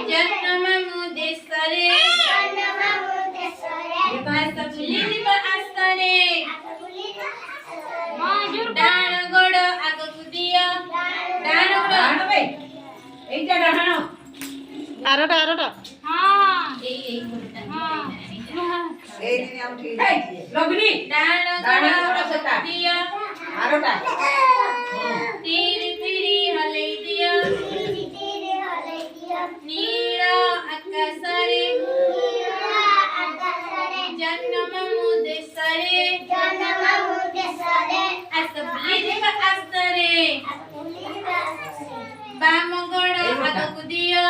जन्म मुदेसरे आसपुलित आस्तरे डाणगोड आगकुदिया डाणगोड এইটা ডাহানো আরোটা আরোটা এই কোনটা এই নিয়ে আম ঠিক আছে লগনি ডাণগোড আগকুদিয়া আরোটা तीर तीरी हलै दिया नीरा आकाशरे जन्म मुदेसरे आसपुलित आस्तरे बामगोड आगकुदिया